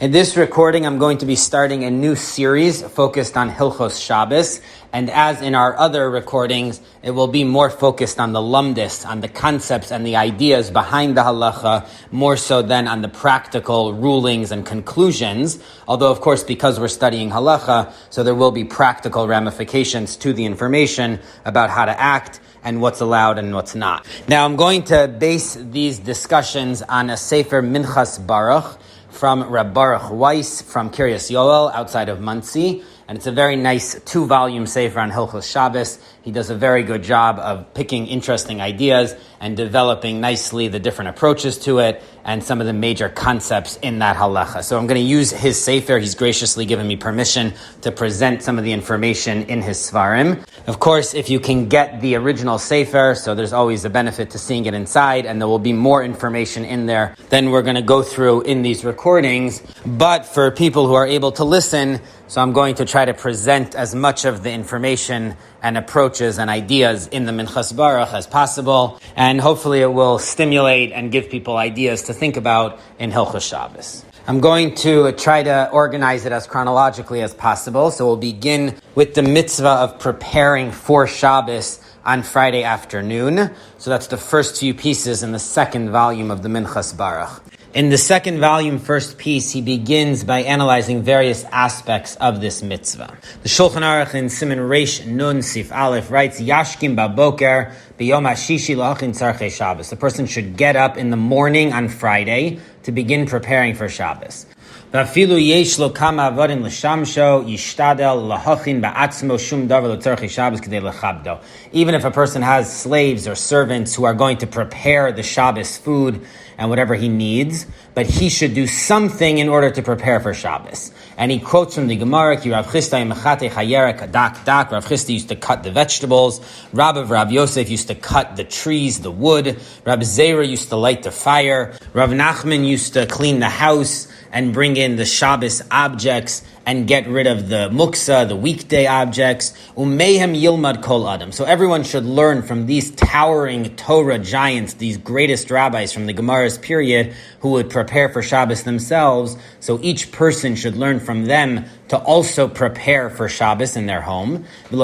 In this recording, I'm going to be starting a new series focused on Hilchos Shabbos, and as in our other recordings, it will be more focused on the lumdis, on the concepts and the ideas behind the halacha, more so than on the practical rulings and conclusions, although of course because we're studying halacha, so there will be practical ramifications to the information about how to act and what's allowed and what's not. Now I'm going to base these discussions on a sefer Minchas Baruch, from Reb Baruch Weiss from Kiryas Yoel outside of Monsey, and it's a very nice 2-volume sefer on Hilchos Shabbos. He does a very good job of picking interesting ideas and developing nicely the different approaches to it and some of the major concepts in that halacha. So I'm going to use his sefer. He's graciously given me permission to present some of the information in his svarim. Of course, if you can get the original sefer, so there's always a benefit to seeing it inside, and there will be more information in there than we're going to go through in these recordings. But for people who are able to listen, so I'm going to try to present as much of the information and approaches and ideas in the Minchas Baruch as possible, and hopefully it will stimulate and give people ideas to think about in Hilchos Shabbos. I'm going to try to organize it as chronologically as possible, so we'll begin with the mitzvah of preparing for Shabbos on Friday afternoon. So that's the first few pieces in the second volume of the Minchas Baruch. In the second volume, first piece, he begins by analyzing various aspects of this mitzvah. The Shulchan Aruch in Siman Reish Nun Sif Aleph writes, Yashkim baboker b'yom hashishi la'achin tzarchei Shabbos. The person should get up in the morning on Friday to begin preparing for Shabbos. V'afilu yesh lo kama avodim l'shamsho yishtadel lahachin ba'atzmo shum davar l'tzarchei Shabbos k'dei lechabdo. Even if a person has slaves or servants who are going to prepare the Shabbos food and whatever he needs, but he should do something in order to prepare for Shabbos. And he quotes from the Gemara, Ki Rav Chisda yemechate chayerek dak dak. Rav Chisda used to cut the vegetables. Rav Yosef used to cut the trees, the wood. Rav Zera used to light the fire. Rav Nachman used to clean the house and bring in the Shabbos objects and get rid of the muksa, the weekday objects. Umehem yilmad kol adam. So everyone should learn from these towering Torah giants, these greatest rabbis from the Gemara's period, who would prepare for Shabbos themselves. So each person should learn from them to also prepare for Shabbos in their home. And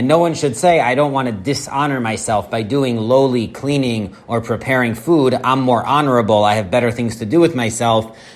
no one should say, I don't want to dishonor myself by doing lowly cleaning or preparing food. I'm more honorable. I have better things to do with myself,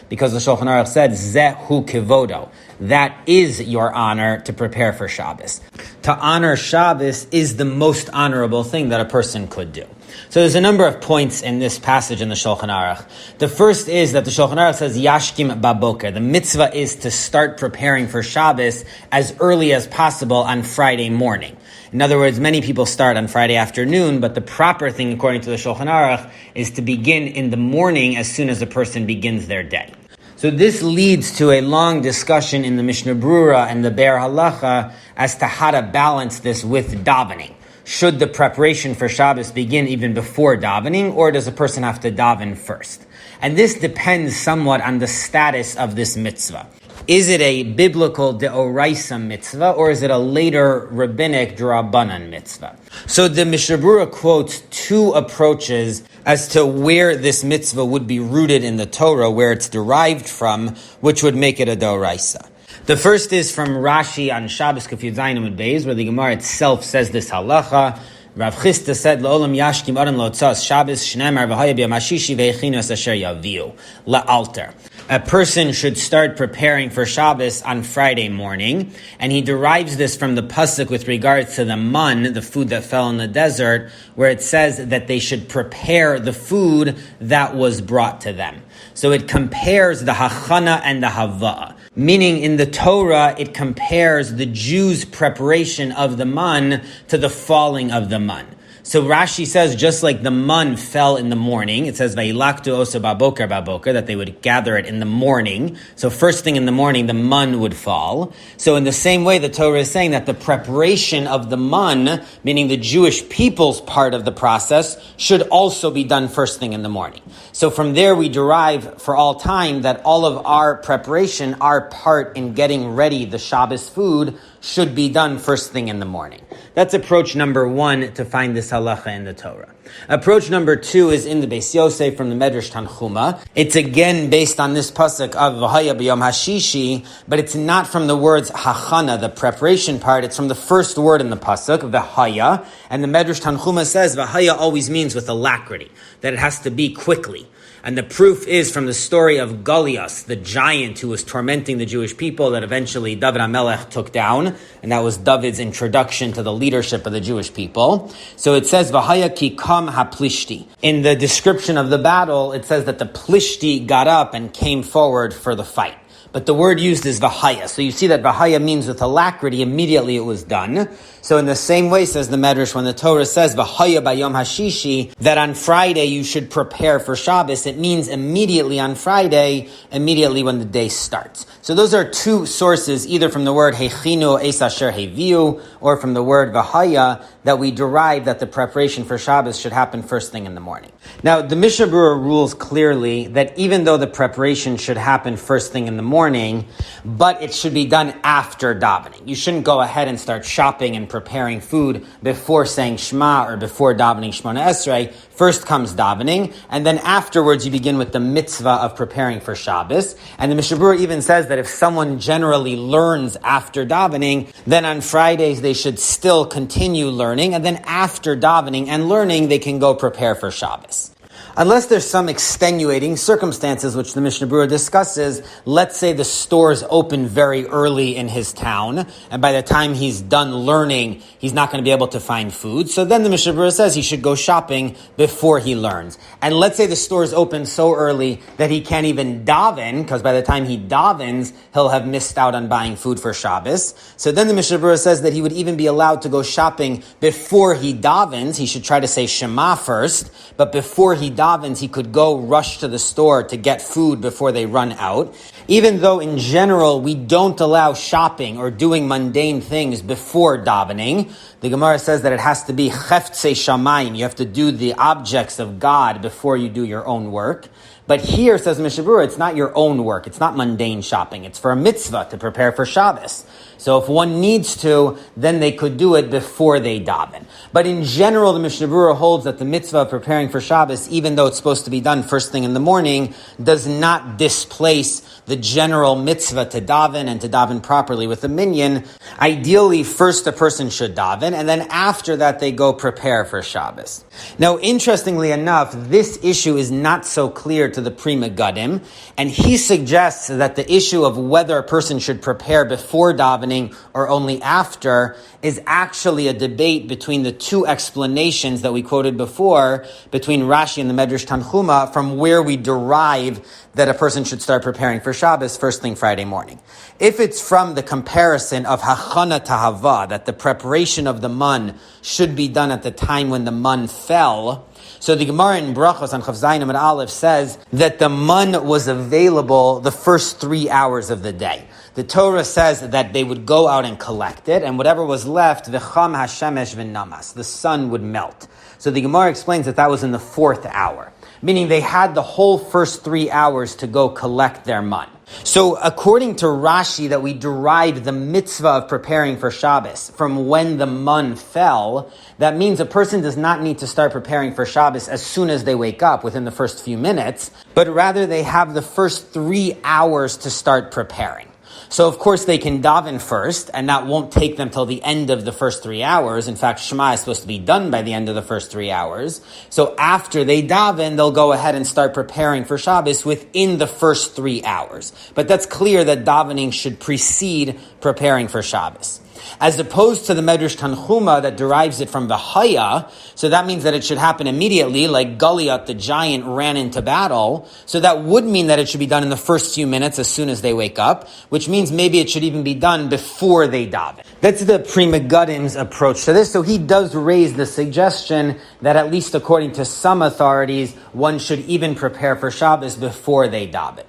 because the Shulchan Aruch said, Zehu kivodo. That is your honor to prepare for Shabbos. To honor Shabbos is the most honorable thing that a person could do. So there's a number of points in this passage in the Shulchan Aruch. The first is that the Shulchan Aruch says, Yashkim baboker. The mitzvah is to start preparing for Shabbos as early as possible on Friday morning. In other words, many people start on Friday afternoon, but the proper thing, according to the Shulchan Aruch, is to begin in the morning as soon as a person begins their day. So this leads to a long discussion in the Mishnah Brura and the Be'er Halacha as to how to balance this with davening. Should the preparation for Shabbos begin even before davening, or does a person have to daven first? And this depends somewhat on the status of this mitzvah. Is it a biblical deoraisa mitzvah, or is it a later rabbinic drabanan mitzvah? So the Mishnah Brura quotes two approaches as to where this mitzvah would be rooted in the Torah, where it's derived from, which would make it a deoraisa. The first is from Rashi on Shabbos Kuf Yud Zayin Amud Beis, where the Gemara itself says this halacha. Rav Chisda said, "La'olam yashkim adam lo'tzas Shabbos shneimar v'haya b'yom hashishi ve'echinus asher yaviu la'alter." A person should start preparing for Shabbos on Friday morning, and he derives this from the pasuk with regards to the man, the food that fell in the desert, where it says that they should prepare the food that was brought to them. So it compares the hachana and the hava'ah. Meaning in the Torah, it compares the Jews' preparation of the man to the falling of the man. So Rashi says, just like the man fell in the morning, it says, Vayilaktu osa baboker, that they would gather it in the morning. So first thing in the morning, the man would fall. So in the same way, the Torah is saying that the preparation of the man, meaning the Jewish people's part of the process, should also be done first thing in the morning. So from there we derive for all time that all of our preparation, our part in getting ready the Shabbos food should be done first thing in the morning. That's approach number one to find this halacha in the Torah. Approach number two is in the Beis Yosef from the Medrash Tanchuma. It's again based on this pasuk of V'haya b'yom hashishi, but it's not from the words hachana, the preparation part. It's from the first word in the pasuk, V'haya, and the Medrash Tanchuma says V'haya always means with alacrity, that it has to be quickly. And the proof is from the story of Goliath, the giant who was tormenting the Jewish people that eventually David HaMelech took down. And that was David's introduction to the leadership of the Jewish people. So it says, V'haya ki kam ha-plishti. In the description of the battle, it says that the plishti got up and came forward for the fight. But the word used is V'haya. So you see that V'haya means with alacrity, immediately it was done. So in the same way, says the Medrash, when the Torah says V'haya b'yom hashishi, that on Friday you should prepare for Shabbos, it means immediately on Friday, immediately when the day starts. So those are two sources, either from the word Hechinu es asher heviu, or from the word V'haya, that we derive that the preparation for Shabbos should happen first thing in the morning. Now, the Mishnah Berurah rules clearly that even though the preparation should happen first thing in the morning, but it should be done after davening. You shouldn't go ahead and start shopping and preparing food before saying Shema or before davening Shemona Esrei. First comes davening, and then afterwards you begin with the mitzvah of preparing for Shabbos. And the Mishnah Berurah even says that if someone generally learns after davening, then on Fridays they should still continue learning, and then after davening and learning, they can go prepare for Shabbos. Unless there's some extenuating circumstances, which the Mishnah Berurah discusses, let's say the stores open very early in his town, and by the time he's done learning, he's not going to be able to find food. So then the Mishnah Berurah says he should go shopping before he learns. And let's say the stores open so early that he can't even daven, because by the time he davens, he'll have missed out on buying food for Shabbos. So then the Mishnah Berurah says that he would even be allowed to go shopping before he davens. He should try to say Shema first, but before he davens, he could go rush to the store to get food before they run out. Even though in general we don't allow shopping or doing mundane things before davening, the Gemara says that it has to be cheftze shamayim. You have to do the objects of God before you do your own work. But here, says Mishnah Berurah, it's not your own work. It's not mundane shopping. It's for a mitzvah to prepare for Shabbos. So if one needs to, then they could do it before they daven. But in general, the Mishnah Berurah holds that the mitzvah of preparing for Shabbos, even though it's supposed to be done first thing in the morning, does not displace the general mitzvah to daven and to daven properly with the minyan. Ideally, first a person should daven, and then after that they go prepare for Shabbos. Now, interestingly enough, this issue is not so clear to the Pri Megadim, and he suggests that the issue of whether a person should prepare before davening or only after is actually a debate between the two explanations that we quoted before, between Rashi and the Medrash Tanchuma, from where we derive that a person should start preparing for Shabbos first thing Friday morning. If it's from the comparison of hachana tahava, that the preparation of the man should be done at the time when the man fell, so the Gemara in Brachos on Chav Zayin Amud Aleph says that the man was available the first 3 hours of the day. The Torah says that they would go out and collect it, and whatever was left, v'cham hashemesh v'namas, the sun would melt. So the Gemara explains that that was in the 4th hour, meaning they had the whole first 3 hours to go collect their man. So according to Rashi, that we derived the mitzvah of preparing for Shabbos from when the man fell, that means a person does not need to start preparing for Shabbos as soon as they wake up within the first few minutes, but rather they have the first 3 hours to start preparing. So of course they can daven first, and that won't take them till the end of the first 3 hours. In fact, Shema is supposed to be done by the end of the first 3 hours. So after they daven, they'll go ahead and start preparing for Shabbos within the first 3 hours. But that's clear that davening should precede preparing for Shabbos. As opposed to the Medrash Tanchuma that derives it from the Haya, so that means that it should happen immediately, like Goliath, the giant, ran into battle. So that would mean that it should be done in the first few minutes as soon as they wake up, which means maybe it should even be done before they daven. That's the Pri Megadim's approach to this. So he does raise the suggestion that at least according to some authorities, one should even prepare for Shabbos before they daven.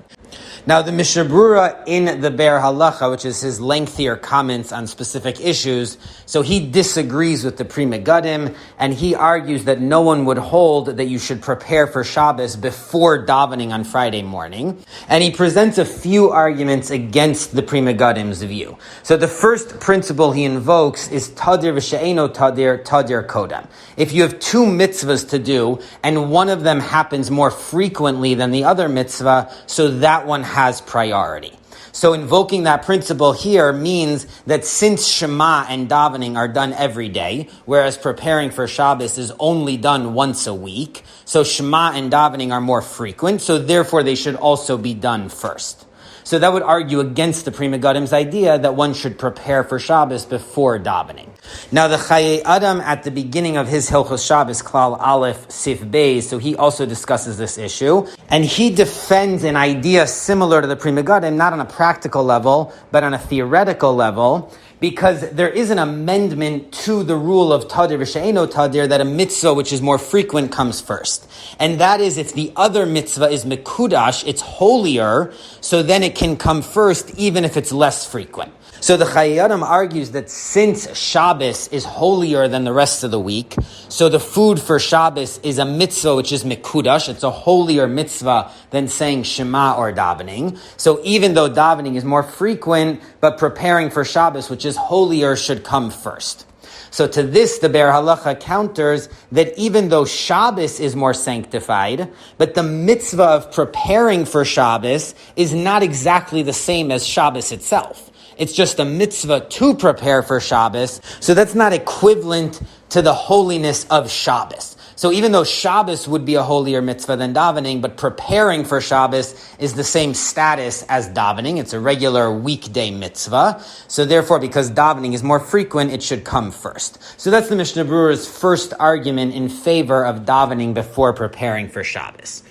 Now, the Mishnah Berurah in the Be'er Halacha, which is his lengthier comments on specific issues, so he disagrees with the Pri Megadim, and he argues that no one would hold that you should prepare for Shabbos before davening on Friday morning. And he presents a few arguments against the Pri Megadim's view. So the first principle he invokes is Tadir v'she'eno Tadir, Tadir Kodam. If you have two mitzvahs to do, and one of them happens more frequently than the other mitzvah, so that one has priority. So invoking that principle here means that since Shema and davening are done every day, whereas preparing for Shabbos is only done once a week, so Shema and davening are more frequent, so therefore they should also be done first. So that would argue against the Pri Megadim's idea that one should prepare for Shabbos before davening. Now the Chayei Adam at the beginning of his Hilchos Shabbos, Klal Aleph Sif Beis, so he also discusses this issue, and he defends an idea similar to the Pri Megadim, not on a practical level, but on a theoretical level, because there is an amendment to the rule of Tadir v'she'eno Tadir that a mitzvah which is more frequent comes first. And that is if the other mitzvah is mekudash, it's holier, so then it can come first even if it's less frequent. So the Chayei Adam argues that since Shabbos is holier than the rest of the week, so the food for Shabbos is a mitzvah which is mekudash, it's a holier mitzvah than saying Shema or davening. So even though davening is more frequent, but preparing for Shabbos, which is holier, should come first. So to this, the Be'er Halacha counters that even though Shabbos is more sanctified, but the mitzvah of preparing for Shabbos is not exactly the same as Shabbos itself. It's just a mitzvah to prepare for Shabbos, so that's not equivalent to the holiness of Shabbos. So even though Shabbos would be a holier mitzvah than davening, but preparing for Shabbos is the same status as davening. It's a regular weekday mitzvah. So therefore, because davening is more frequent, it should come first. So that's the Mishnah Berurah's first argument in favor of davening before preparing for Shabbos.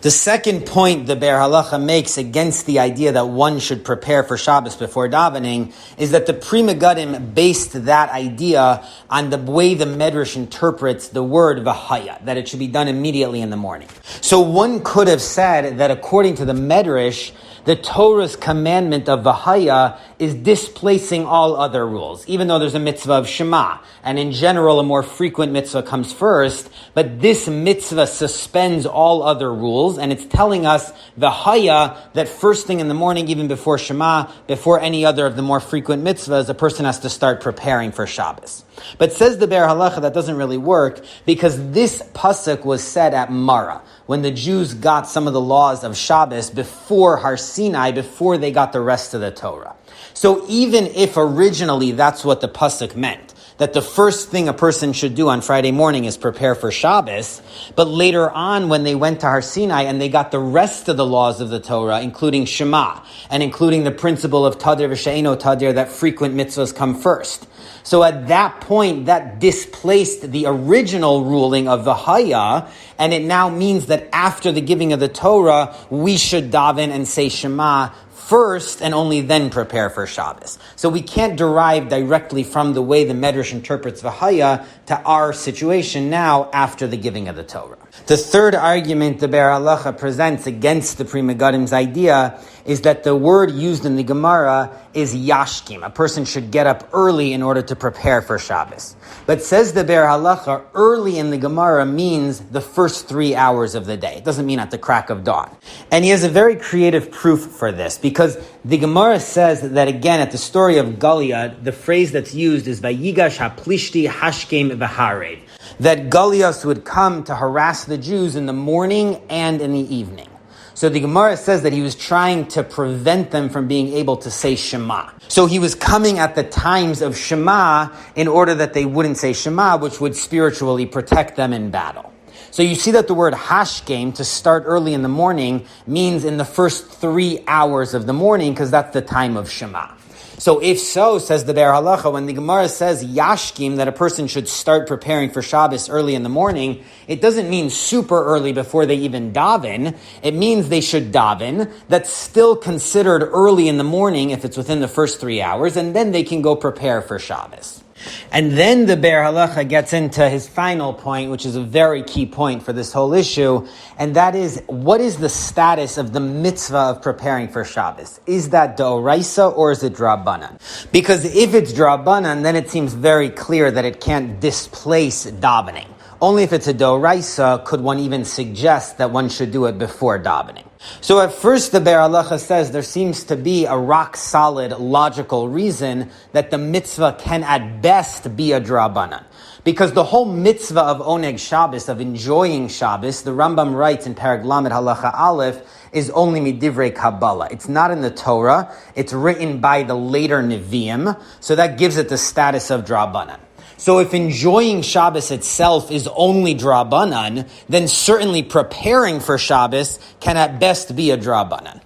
The second point the Be'er Halacha makes against the idea that one should prepare for Shabbos before davening is that the Pri Megadim based that idea on the way the Medrash interprets the word v'haya, that it should be done immediately in the morning. So one could have said that according to the Medrash, the Torah's commandment of v'haya is displacing all other rules, even though there's a mitzvah of Shema, and in general a more frequent mitzvah comes first, but this mitzvah suspends all other rules, and it's telling us v'haya, that first thing in the morning, even before Shema, before any other of the more frequent mitzvahs, a person has to start preparing for Shabbos. But says the Be'er Halacha that doesn't really work, because this pasuk was said at Mara, when the Jews got some of the laws of Shabbos before Har Sinai, before they got the rest of the Torah. So even if originally that's what the pasuk meant, that the first thing a person should do on Friday morning is prepare for Shabbos, but later on when they went to Har Sinai and they got the rest of the laws of the Torah, including Shema, and including the principle of Tadir v'she'eno Tadir, that frequent mitzvahs come first. So at that point, that displaced the original ruling of v'haya, and it now means that after the giving of the Torah, we should daven and say Shema first and only then prepare for Shabbos. So we can't derive directly from the way the Medrash interprets v'haya to our situation now after the giving of the Torah. The third argument the Be'er Halacha presents against the Pri Megadim's idea is that the word used in the Gemara is yashkim. A person should get up early in order to prepare for Shabbos. But says the Be'er Halacha, early in the Gemara means the first 3 hours of the day. It doesn't mean at the crack of dawn. And he has a very creative proof for this, because the Gemara says that again at the story of Goliad, the phrase that's used is Vayigash haplishti hashkem v'harev, that Goliath would come to harass the Jews in the morning and in the evening. So the Gemara says that he was trying to prevent them from being able to say Shema. So he was coming at the times of Shema in order that they wouldn't say Shema, which would spiritually protect them in battle. So you see that the word hashkem, to start early in the morning, means in the first 3 hours of the morning, because that's the time of Shema. So if so, says the Be'er Halacha, when the Gemara says yashkim, that a person should start preparing for Shabbos early in the morning, it doesn't mean super early before they even daven. It means they should daven. That's still considered early in the morning if it's within the first 3 hours, and then they can go prepare for Shabbos. And then the Be'er Halacha gets into his final point, which is a very key point for this whole issue, and that is, what is the status of the mitzvah of preparing for Shabbos? Is that d'oraisa or is it drabanan? Because if it's drabanan, then it seems very clear that it can't displace davening. Only if it's a d'oraisa could one even suggest that one should do it before davening. So at first the Be'er Halacha says there seems to be a rock-solid logical reason that the mitzvah can at best be a drabanan. Because the whole mitzvah of Oneg Shabbos, of enjoying Shabbos, the Rambam writes in Perek Lamed Halacha Aleph, is only midivrei Kabbalah. It's not in the Torah. It's written by the later Nevi'im, so that gives it the status of drabanan. So if enjoying Shabbos itself is only drabanan, then certainly preparing for Shabbos can at best be a drabanan.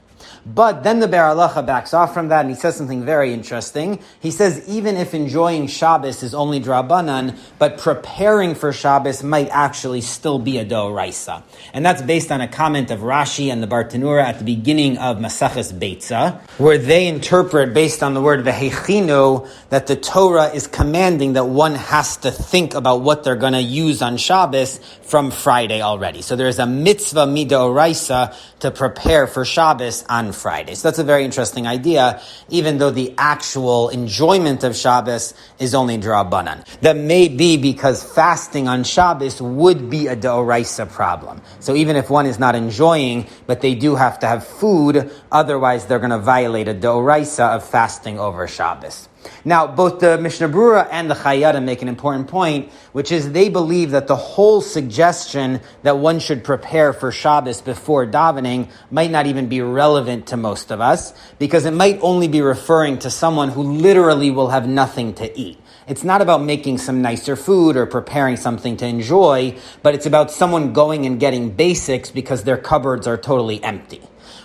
But then the Be'er Halacha backs off from that and he says something very interesting. He says even if enjoying Shabbos is only drabanan, but preparing for Shabbos might actually still be a d'oraisa. And that's based on a comment of Rashi and the Bartanura at the beginning of Maseches Beitza, where they interpret based on the word vehechinu that the Torah is commanding that one has to think about what they're going to use on Shabbos from Friday already. So there is a mitzvah mid'oraisa to prepare for Shabbos on Friday. So that's a very interesting idea, even though the actual enjoyment of Shabbos is only drabanan. That may be because fasting on Shabbos would be a d'oraisa problem. So even if one is not enjoying, but they do have to have food, otherwise they're going to violate a d'oraisa of fasting over Shabbos. Now, both the Mishnah Berurah and the Chayyada make an important point, which is they believe that the whole suggestion that one should prepare for Shabbos before davening might not even be relevant to most of us, because it might only be referring to someone who literally will have nothing to eat. It's not about making some nicer food or preparing something to enjoy, but it's about someone going and getting basics because their cupboards are totally empty.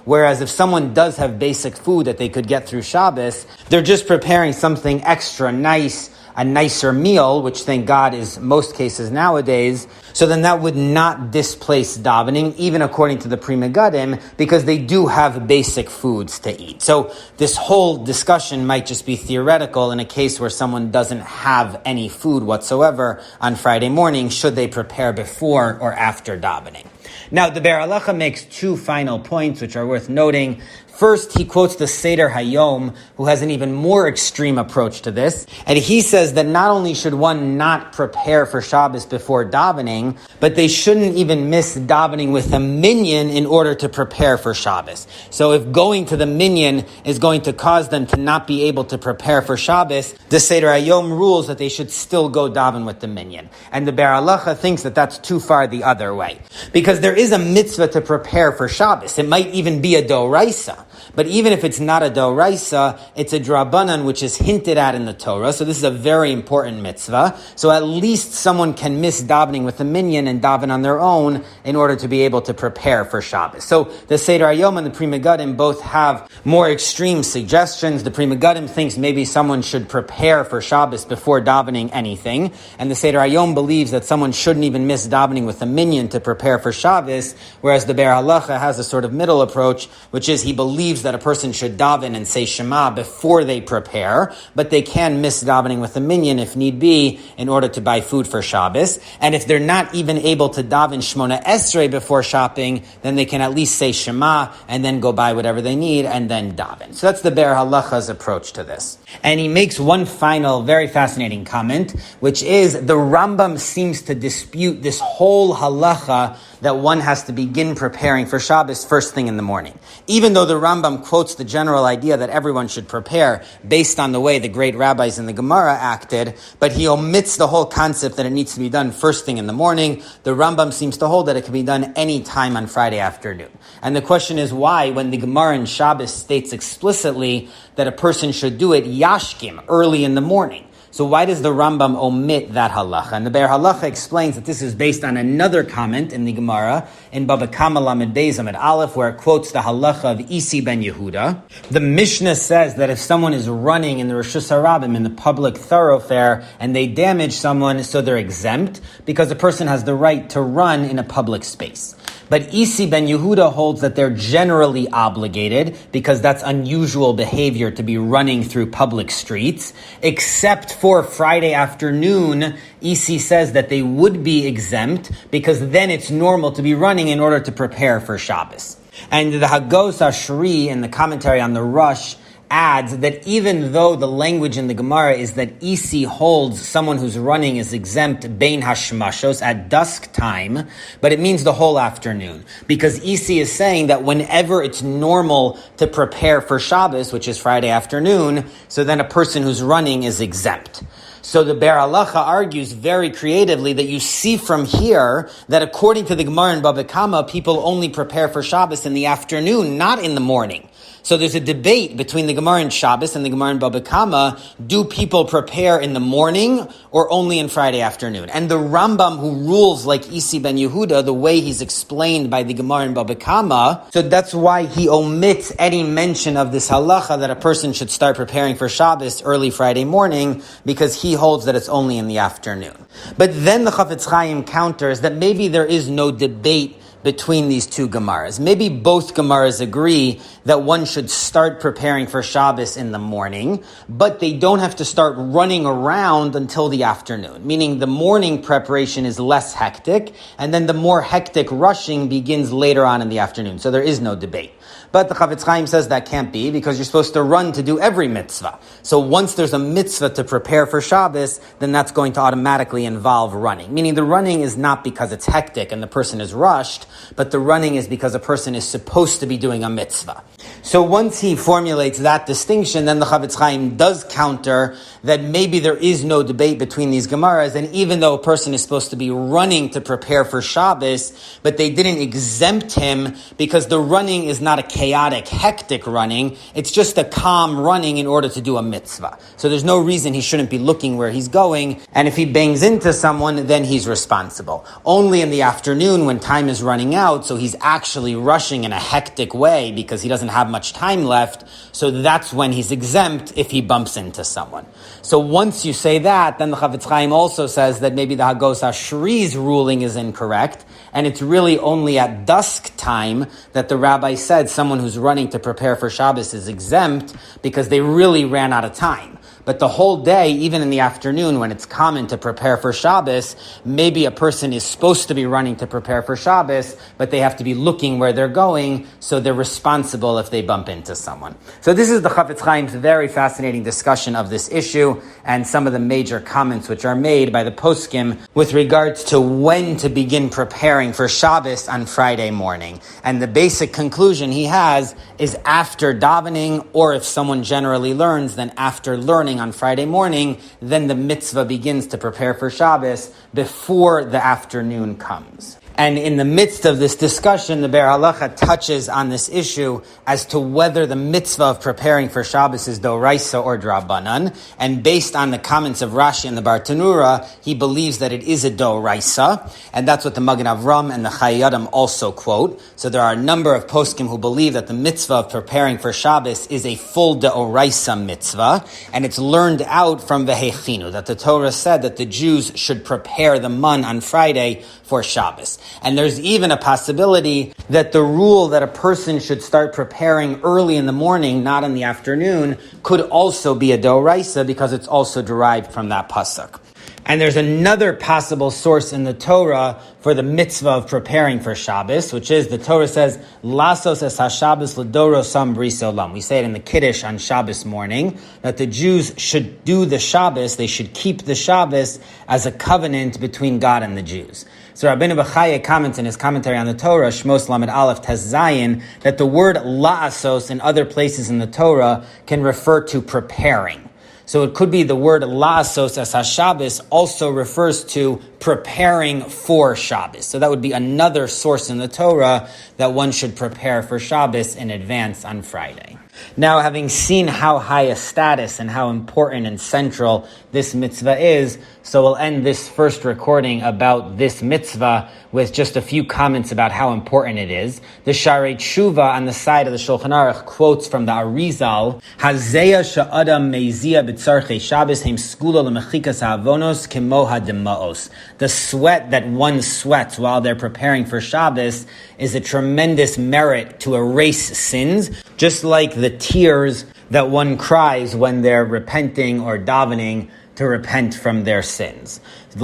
Whereas if someone does have basic food that they could get through Shabbos, they're just preparing something extra nice, a nicer meal, which thank God is most cases nowadays, so then that would not displace davening, even according to the Pri Megadim, because they do have basic foods to eat. So this whole discussion might just be theoretical in a case where someone doesn't have any food whatsoever on Friday morning, should they prepare before or after davening. Now, the Be'er Halacha makes two final points which are worth noting. First, he quotes the Seder Hayom, who has an even more extreme approach to this. And he says that not only should one not prepare for Shabbos before davening, but they shouldn't even miss davening with a minyan in order to prepare for Shabbos. So if going to the minyan is going to cause them to not be able to prepare for Shabbos, the Seder Hayom rules that they should still go daven with the minyan. And the Be'er Halacha thinks that that's too far the other way. Because there is a mitzvah to prepare for Shabbos. It might even be a d'oraisa. But even if it's not a d'oraisa, it's a drabanan, which is hinted at in the Torah. So this is a very important mitzvah. So at least someone can miss davening with the minyan and daven on their own in order to be able to prepare for Shabbos. So the Seder Hayom and the Pri Megadim both have more extreme suggestions. The Pri Megadim thinks maybe someone should prepare for Shabbos before davening anything. And the Seder Hayom believes that someone shouldn't even miss davening with the minyan to prepare for Shabbos. Whereas the Be'er Halacha has a sort of middle approach, which is he believes that a person should daven and say Shema before they prepare, but they can miss davening with a minyan if need be in order to buy food for Shabbos. And if they're not even able to daven Shmona Esrei before shopping, then they can at least say Shema and then go buy whatever they need and then daven. So that's the Be'er Halacha's approach to this. And he makes one final very fascinating comment, which is the Rambam seems to dispute this whole halacha that one has to begin preparing for Shabbos first thing in the morning. Even though the Rambam quotes the general idea that everyone should prepare based on the way the great rabbis in the Gemara acted, but he omits the whole concept that it needs to be done first thing in the morning. The Rambam seems to hold that it can be done any time on Friday afternoon. And the question is why, when the Gemara in Shabbos states explicitly that a person should do it yashkim, early in the morning. So why does the Rambam omit that halacha? And the Be'er Halacha explains that this is based on another comment in the Gemara, in Baba Kama Lamed Beis Amud Aleph, where it quotes the halacha of Isi ben Yehuda. The Mishnah says that if someone is running in the Reshus HaRabim, in the public thoroughfare, and they damage someone, so they're exempt, because a person has the right to run in a public space. But Isi ben Yehuda holds that they're generally obligated because that's unusual behavior to be running through public streets, except for Friday afternoon. Isi says that they would be exempt because then it's normal to be running in order to prepare for Shabbos. And the Hagos Ashri in the commentary on the Rush adds that even though the language in the Gemara is that Isi holds someone who's running is exempt bein hashmashos at dusk time, but it means the whole afternoon. Because Isi is saying that whenever it's normal to prepare for Shabbos, which is Friday afternoon, so then a person who's running is exempt. So the Ber Halacha argues very creatively that you see from here that according to the Gemara in Baba Kama, people only prepare for Shabbos in the afternoon, not in the morning. So there's a debate between the Gemara in Shabbos and the Gemara in Baba Kama. Do people prepare in the morning or only in Friday afternoon? And the Rambam, who rules like Isi ben Yehuda, the way he's explained by the Gemara in Baba Kama, so that's why he omits any mention of this halacha that a person should start preparing for Shabbos early Friday morning, because he holds that it's only in the afternoon. But then the Chafetz Chaim counters that maybe there is no debate between these two Gemaras. Maybe both Gemaras agree that one should start preparing for Shabbos in the morning, but they don't have to start running around until the afternoon, meaning the morning preparation is less hectic, and then the more hectic rushing begins later on in the afternoon. So there is no debate. But the Chafetz Chaim says that can't be, because you're supposed to run to do every mitzvah. So once there's a mitzvah to prepare for Shabbos, then that's going to automatically involve running. Meaning the running is not because it's hectic and the person is rushed, but the running is because a person is supposed to be doing a mitzvah. So once he formulates that distinction, then the Chafetz Chaim does counter that maybe there is no debate between these Gemaras, and even though a person is supposed to be running to prepare for Shabbos, but they didn't exempt him because the running is not a chaotic, hectic running, it's just a calm running in order to do a mitzvah. So there's no reason he shouldn't be looking where he's going, and if he bangs into someone, then he's responsible. Only in the afternoon when time is running out, so he's actually rushing in a hectic way because he doesn't have much time left, so that's when he's exempt if he bumps into someone. So once you say that, then the Chafetz Chaim also says that maybe the Hagos Ashri's ruling is incorrect, and it's really only at dusk time that the rabbi said someone who's running to prepare for Shabbos is exempt because they really ran out of time. But the whole day, even in the afternoon when it's common to prepare for Shabbos, maybe a person is supposed to be running to prepare for Shabbos, but they have to be looking where they're going, so they're responsible if they bump into someone. So this is the Chafetz Chaim's very fascinating discussion of this issue and some of the major comments which are made by the poskim with regards to when to begin preparing for Shabbos on Friday morning. And the basic conclusion he has is after davening, or if someone generally learns, then after learning on Friday morning, then the mitzvah begins to prepare for Shabbos before the afternoon comes. And in the midst of this discussion, the Ber Halacha touches on this issue as to whether the mitzvah of preparing for Shabbos is doraisa or drabanan. And based on the comments of Rashi and the Bartanura, he believes that it is a doraisa, and that's what the Magen Avram and the Chayei Adam also quote. So there are a number of poskim who believe that the mitzvah of preparing for Shabbos is a full doraisa mitzvah, and it's learned out from Vehechinu, that the Torah said that the Jews should prepare the man on Friday for Shabbos. And there's even a possibility that the rule that a person should start preparing early in the morning, not in the afternoon, could also be a doraisa because it's also derived from that pasuk. And there's another possible source in the Torah for the mitzvah of preparing for Shabbos, which is the Torah says, Lasos es ha-Shabbos l'dorosam bris olam. We say it in the Kiddush on Shabbos morning, that the Jews should do the Shabbos, they should keep the Shabbos as a covenant between God and the Jews. So Rabbeinu Bechaya comments in his commentary on the Torah, Shmos Lamed Aleph Tes Zayin, that the word la'asos in other places in the Torah can refer to preparing. So it could be the word la'asos as ha-Shabbos also refers to preparing for Shabbos. So that would be another source in the Torah that one should prepare for Shabbos in advance on Friday. Now, having seen how high a status and how important and central this mitzvah is, so we'll end this first recording about this mitzvah with just a few comments about how important it is. The Sharei Tshuva on the side of the Shulchan Aruch quotes from the Arizal, Hazeya sha'adam meizia b'tzarchei Shabbos heim skula l'mechikas ha'avonos kemo ha'demaos. The sweat that one sweats while they're preparing for Shabbos is a tremendous merit to erase sins, just like the tears that one cries when they're repenting or davening to repent from their sins. So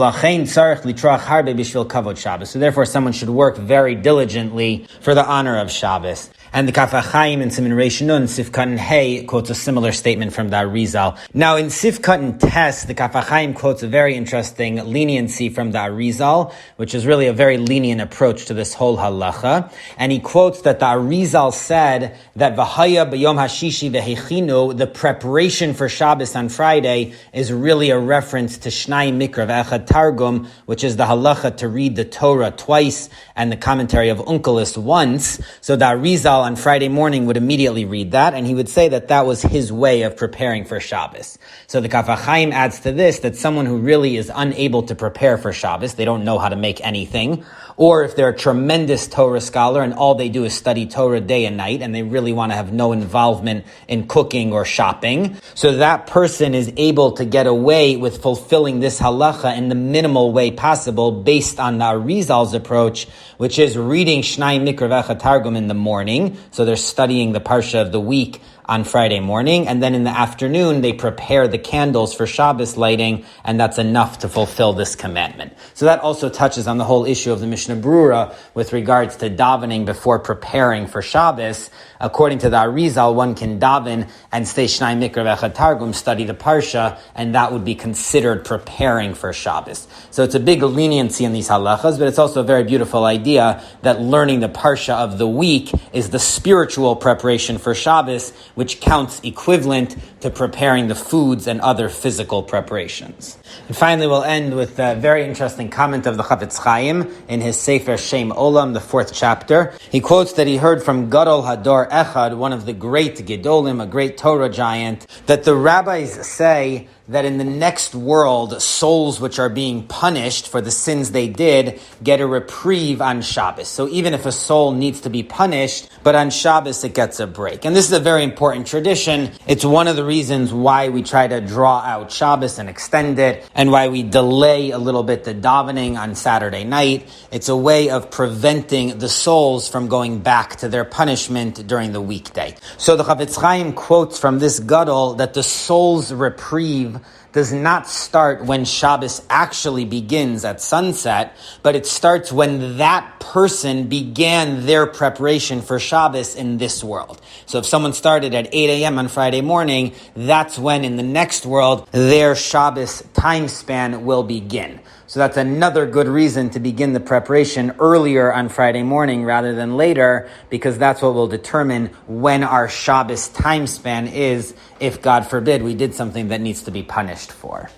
therefore someone should work very diligently for the honor of Shabbos. And the Kaf HaChaim in Siman Reish Nun, Sif Katan Hey, quotes a similar statement from the Arizal. Now in Sif Katan Tes, the Kaf HaChaim quotes a very interesting leniency from the Arizal, which is really a very lenient approach to this whole halacha. And he quotes that the Arizal said that V'haya b'yom hashishi v'hechinu, the preparation for Shabbos on Friday, is really a reference to Shnai Mikra v'echad Targum, which is the halacha to read the Torah twice and the commentary of Unkelis once. So the Arizal on Friday morning would immediately read that, and he would say that that was his way of preparing for Shabbos. So the Kaf HaChaim adds to this that someone who really is unable to prepare for Shabbos, they don't know how to make anything, or if they're a tremendous Torah scholar and all they do is study Torah day and night and they really want to have no involvement in cooking or shopping, so that person is able to get away with fulfilling this halacha in the minimal way possible based on the Arizal's approach, which is reading Shnai Mikra v'echad Targum in the morning. So they're studying the Parsha of the week on Friday morning, and then in the afternoon they prepare the candles for Shabbos lighting, and that's enough to fulfill this commandment. So that also touches on the whole issue of the Mishnah Brura with regards to davening before preparing for Shabbos. According to the Arizal, one can daven and say Shnai Mikra v'echad Targum, study the Parsha, and that would be considered preparing for Shabbos. So it's a big leniency in these halachas, but it's also a very beautiful idea that learning the Parsha of the week is the spiritual preparation for Shabbos, which counts equivalent to preparing the foods and other physical preparations. And finally, we'll end with a very interesting comment of the Chafetz Chaim in his Sefer Shem Olam, the 4th chapter. He quotes that he heard from Gadol Hador Echad, one of the great Gedolim, a great Torah giant, that the rabbis say that in the next world, souls which are being punished for the sins they did get a reprieve on Shabbos. So even if a soul needs to be punished, but on Shabbos it gets a break. And this is a very important tradition. It's one of the reasons why we try to draw out Shabbos and extend it, and why we delay a little bit the davening on Saturday night. It's a way of preventing the souls from going back to their punishment during the weekday. So the Chafetz Chaim quotes from this Gadol that the soul's reprieve does not start when Shabbos actually begins at sunset, but it starts when that person began their preparation for Shabbos in this world. So if someone started at 8 a.m. on Friday morning, that's when in the next world their Shabbos time span will begin. So that's another good reason to begin the preparation earlier on Friday morning rather than later, because that's what will determine when our Shabbos time span is, if God forbid we did something that needs to be punished for.